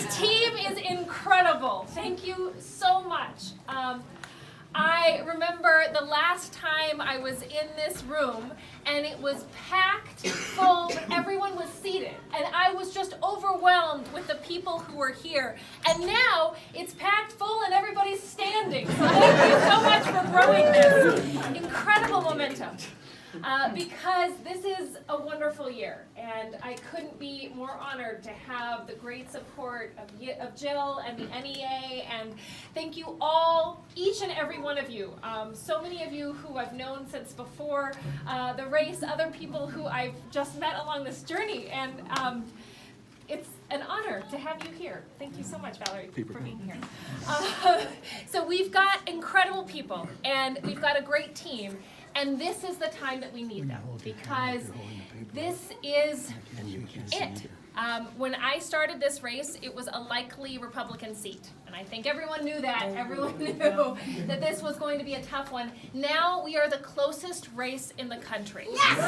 This team is incredible. Thank you so much. I remember the last time I was in this room and it was packed full, everyone was seated, and I was just overwhelmed with the people who were here. And now it's packed full and everybody's standing. So thank you so much for growing this. Incredible momentum. Because this is a wonderful year, and I couldn't be more honored to have the great support of Jill and the NEA, and thank you all, each and every one of you. So many of you who I've known since before the race, other people who I've just met along this journey, and it's an honor to have you here. Thank you so much, Valerie, for being here. So we've got incredible people, and we've got a great team. And this is the time that we need them, because this is it. When I started this race, it was a likely Republican seat. And I think everyone knew that. Everyone knew that this was going to be a tough one. Now we are the closest race in the country. Yes!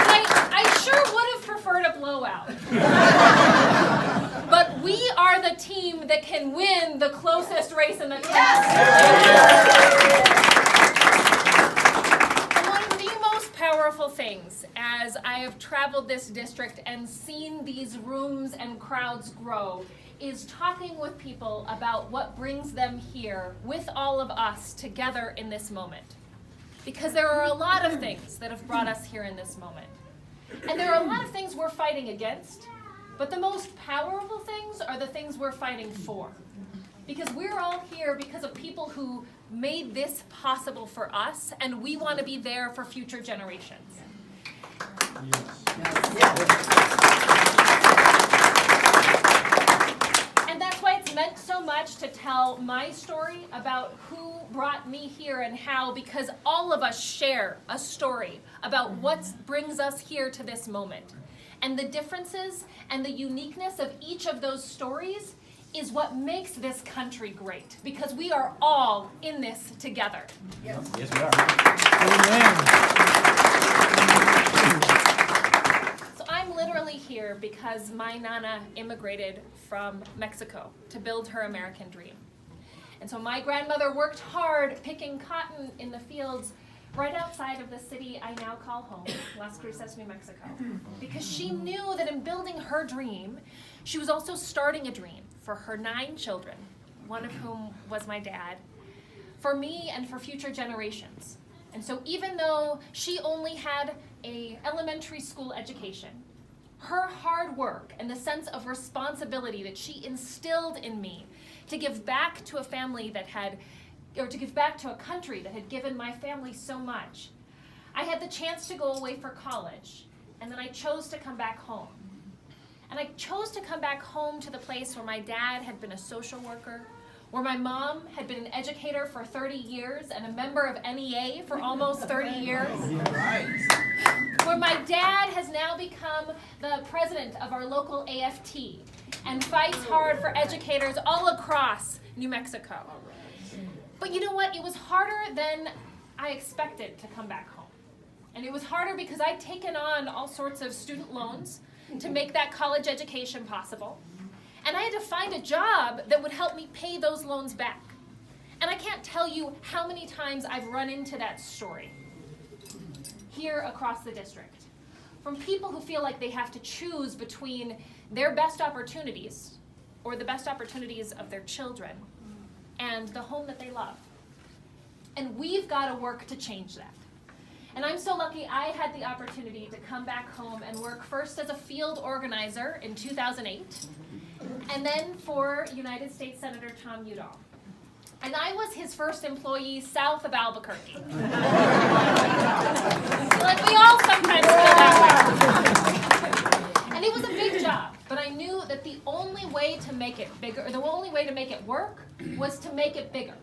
And I sure would have preferred a blowout. But we are the team that can win the closest race in the country. And one of the most powerful things, as I have traveled this district and seen these rooms and crowds grow, is talking with people about what brings them here with all of us together in this moment. Because there are a lot of things that have brought us here in this moment. And there are a lot of things we're fighting against. But the most powerful things are the things we're fighting for. Because we're all here because of people who made this possible for us, and we want to be there for future generations. And that's why it's meant so much to tell my story about who brought me here and how, because all of us share a story about what brings us here to this moment. And the differences and the uniqueness of each of those stories is what makes this country great, because we are all in this together. Yes, yes we are. So I'm literally here because my Nana immigrated from Mexico to build her American dream. And so my grandmother worked hard picking cotton in the fields right outside of the city I now call home, Las Cruces, New Mexico, because she knew that in building her dream, she was also starting a dream for her 9 children, one of whom was my dad, for me and for future generations. And so even though she only had an elementary school education, her hard work and the sense of responsibility that she instilled in me to give back to a family that had or to give back to a country that had given my family so much. I had the chance to go away for college, and then I chose to come back home. And I chose to come back home to the place where my dad had been a social worker, where my mom had been an educator for 30 years and a member of NEA for almost 30 years. Where my dad has now become the president of our local AFT and fights hard for educators all across New Mexico. But you know what? It was harder than I expected to come back home. And it was harder because I'd taken on all sorts of student loans to make that college education possible. And I had to find a job that would help me pay those loans back. And I can't tell you how many times I've run into that story here across the district. From people who feel like they have to choose between their best opportunities or the best opportunities of their children and the home that they love. And we've got to work to change that. And I'm so lucky I had the opportunity to come back home and work first as a field organizer in 2008, and then for United States Senator Tom Udall. And I was his first employee south of Albuquerque. Like we all sometimes feel that way. And it was a big job, but I knew that the only way to make it bigger, or the only way to make it work, was to make it bigger.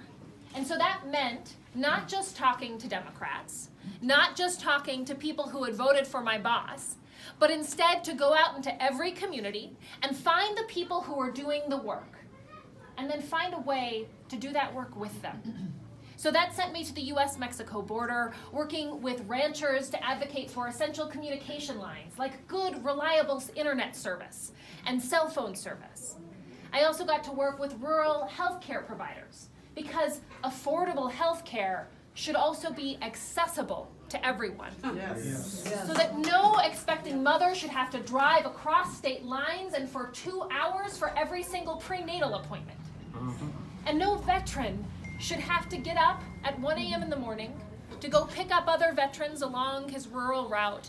And so that meant not just talking to Democrats, not just talking to people who had voted for my boss, but instead to go out into every community and find the people who are doing the work, and then find a way to do that work with them. So that sent me to the US-Mexico border, working with ranchers to advocate for essential communication lines, like good, reliable internet service and cell phone service. I also got to work with rural healthcare providers, because affordable healthcare should also be accessible to everyone. Yes. Yes. So that no expecting mother should have to drive across state lines and for 2 hours for every single prenatal appointment. And no veteran should have to get up at 1 a.m. in the morning to go pick up other veterans along his rural route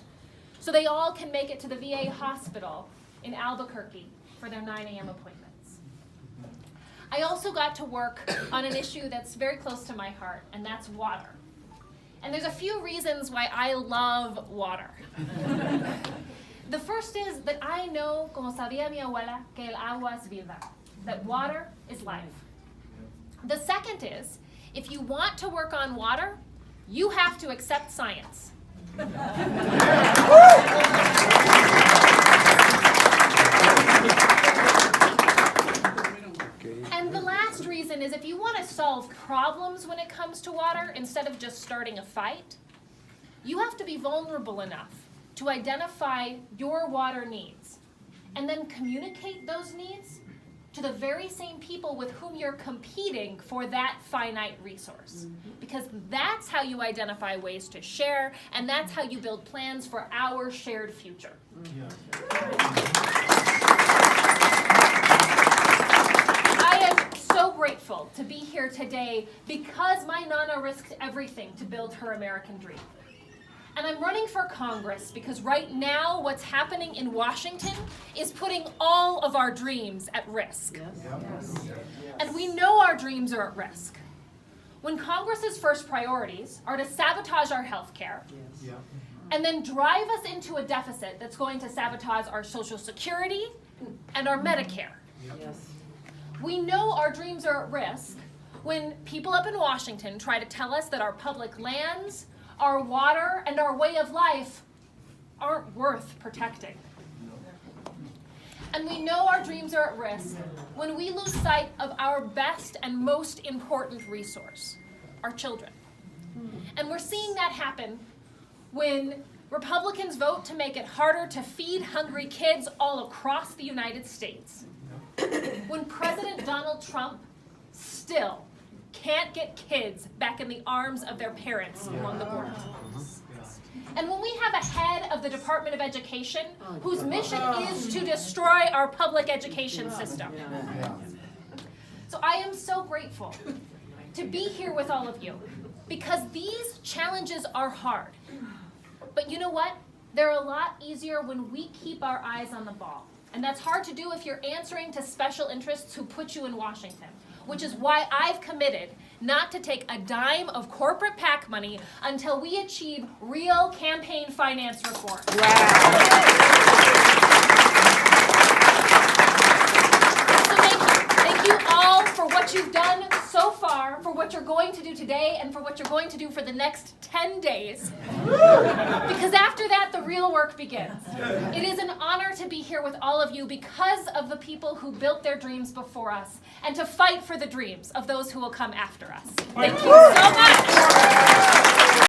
so they all can make it to the VA hospital in Albuquerque for their 9 a.m. appointments. I also got to work on an issue that's very close to my heart, and that's water. And there's a few reasons why I love water. The first is that I know, como sabía mi abuela, que el agua es vida, that water is life. The second is, if you want to work on water, you have to accept science. And the last reason is, if you want to solve problems when it comes to water, instead of just starting a fight, you have to be vulnerable enough to identify your water needs and then communicate those needs to the very same people with whom you're competing for that finite resource. Because that's how you identify ways to share, and that's how you build plans for our shared future. I am so grateful to be here today because my Nana risked everything to build her American dream. And I'm running for Congress because right now what's happening in Washington is putting all of our dreams at risk. Yes. And we know our dreams are at risk. When Congress's first priorities are to sabotage our health care, and then drive us into a deficit that's going to sabotage our Social Security and our Medicare. We know our dreams are at risk when people up in Washington try to tell us that our public lands, our water, and our way of life aren't worth protecting. And we know our dreams are at risk when we lose sight of our best and most important resource, our children. And we're seeing that happen when Republicans vote to make it harder to feed hungry kids all across the United States. When President Donald Trump still can't get kids back in the arms of their parents along the border. And when we have a head of the Department of Education whose mission is to destroy our public education system. So I am so grateful to be here with all of you, because these challenges are hard. But you know what? They're a lot easier when we keep our eyes on the ball. And that's hard to do if you're answering to special interests who put you in Washington, which is why I've committed not to take a dime of corporate PAC money until we achieve real campaign finance reform. So thank you all for what you've done so far, for what you're going to do today, and for what you're going to do for the next 10 days. Because after that, the real work begins. It is an honor to be here with all of you because of the people who built their dreams before us, and to fight for the dreams of those who will come after us. Thank you so much.